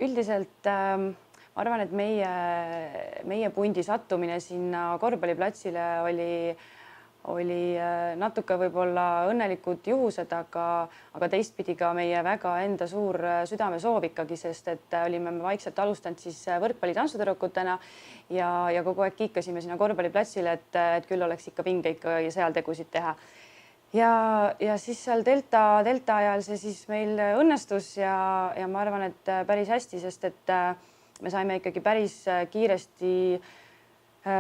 üldiselt ma arvan, et meie pundi sattumine sinna korvpalliplatsile oli natuke võib-olla õnnelikud juhused, aga teistpidi ka meie väga enda suur südamesoov ikkagi, sest et olime me vaikselt alustanud siis võrkpalli tantsutüdrukutena ja kogu aeg kiikasime sinna korvpalliplatsile, et küll oleks ikka vinge ikka seal tegusid teha. Ja siis seal delta ajal see siis meil õnnestus ja ma arvan, et päris hästi, sest et me saime ikkagi päris kiiresti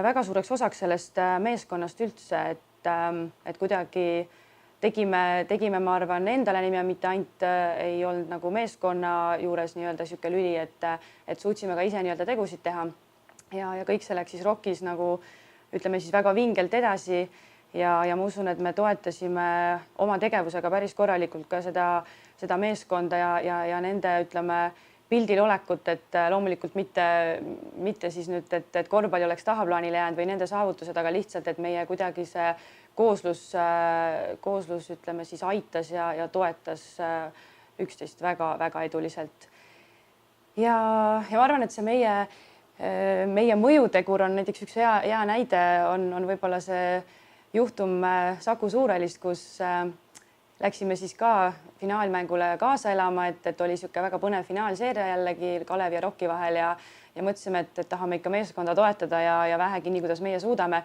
väga suureks osaks sellest meeskonnast üldse, et kuidagi tegime, ma arvan, endale nime, mitte ainult ei olnud nagu meeskonna juures nii-öelda sihuke lüli, et suutsime ka ise nii-öelda tegusid teha ja kõik see läks siis ROK-is nagu ütleme siis väga vingelt edasi ja ma usun, et me toetasime oma tegevusega päris korralikult ka seda meeskonda ja nende, ütleme, pildil olekut, et loomulikult mitte siis nüüd, et korvpalli oleks tahaplaanile jäänud või nende saavutused, aga lihtsalt, et meie kuidagi see kooslus, ütleme siis aitas ja toetas üksteist väga-väga eduliselt. Ja ma arvan, et see meie mõjutegur on näiteks üks hea näide on võib-olla see juhtum Saku Suurhalist, kus läksime siis ka finaalmängule kaasa elama, et oli sihuke väga põnev finaalseeria jällegi Kalevi ja ROK-i vahel ja mõtlesime, et tahame ikka meeskonda toetada ja vähegi nii, kuidas meie suudame.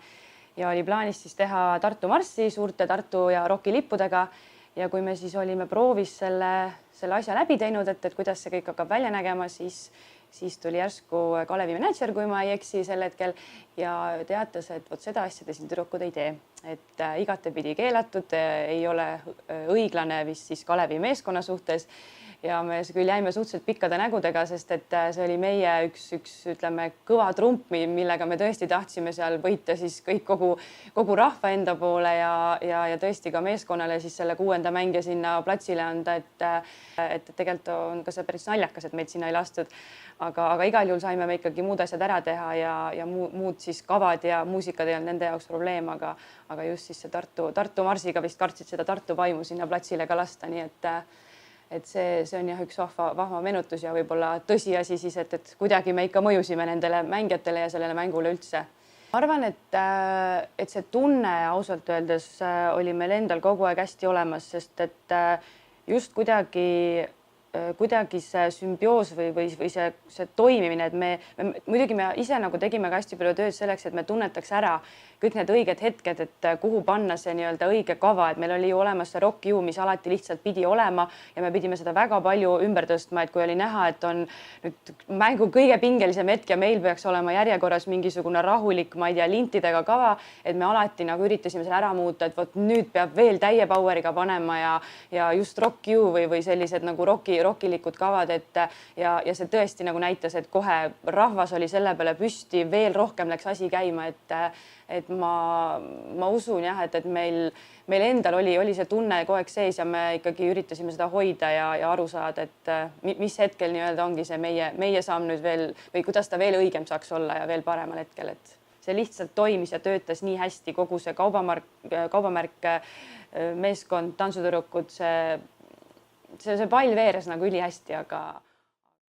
Ja oli plaanis siis teha Tartu marssi suurte Tartu ja ROK-i lippudega. Ja kui me siis olime proovis selle asja läbi teinud, et kuidas see kõik hakkab välja nägema, siis tuli järsku Kalevi mänedžer, kui ma ei eksi sel hetkel ja teatas, et vot seda asja te siin tüdrukud ei tee, et igatepidi keelatud, ei ole õiglane vist siis Kalevi meeskonna suhtes ja me küll jäime suhteliselt pikkade nägudega, sest et see oli meie üks ütleme kõva trump, millega me tõesti tahtsime seal võita siis kogu rahva enda poole ja tõesti ka meeskonnale siis selle 6. mängija sinna platsile anda, et tegelikult on ka see päris naljakas, et meid sinna ei lastud, aga igal juhul saime me ikkagi muud asjad ära teha ja muud siis kavad ja muusikad ei olnud nende jaoks probleem, aga just siis see Tartu marsiga vist kartsid seda Tartu vaimu sinna platsile ka lasta, nii et see on jah üks vahva meenutus ja võib-olla tõsiasi siis, et kuidagi me ikka mõjusime nendele mängijatele ja sellele mängule üldse. Ma arvan, et see tunne ausalt öeldes oli meil endal kogu aeg hästi olemas, sest et just kuidagi see sümbioos või see toimimine, et muidugi me ise nagu tegime ka hästi palju tööd selleks, et me tunnetaks ära kõik need õiged hetked, et kuhu panna see nii-öelda õige kava, et meil oli ju olemas see Rock You, mis alati lihtsalt pidi olema ja me pidime seda väga palju ümber tõstma, et kui oli näha, et on nüüd mängu kõige pingelisem hetk ja meil peaks olema järjekorras mingisugune rahulik, ma ei tea, lintidega kava, et me alati nagu üritasime selle ära muuta, et vot nüüd peab veel täie power'iga panema ja just Rock You või sellised nagu rockilikud kavad, ja see tõesti nagu näitas, et kohe rahvas oli selle peale püsti, veel rohkem läks asi käima, et ma usun jah, et meil endal oli see tunne kogu aeg sees ja me ikkagi üritasime seda hoida ja aru saada, et mis hetkel nii-öelda ongi see meie samm nüüd veel või kuidas ta veel õigem saaks olla ja veel paremal hetkel, et see lihtsalt toimis ja töötas nii hästi, kogu see kaubamärk, meeskond, tantsutüdrukud, see pall veeres nagu ülihästi, aga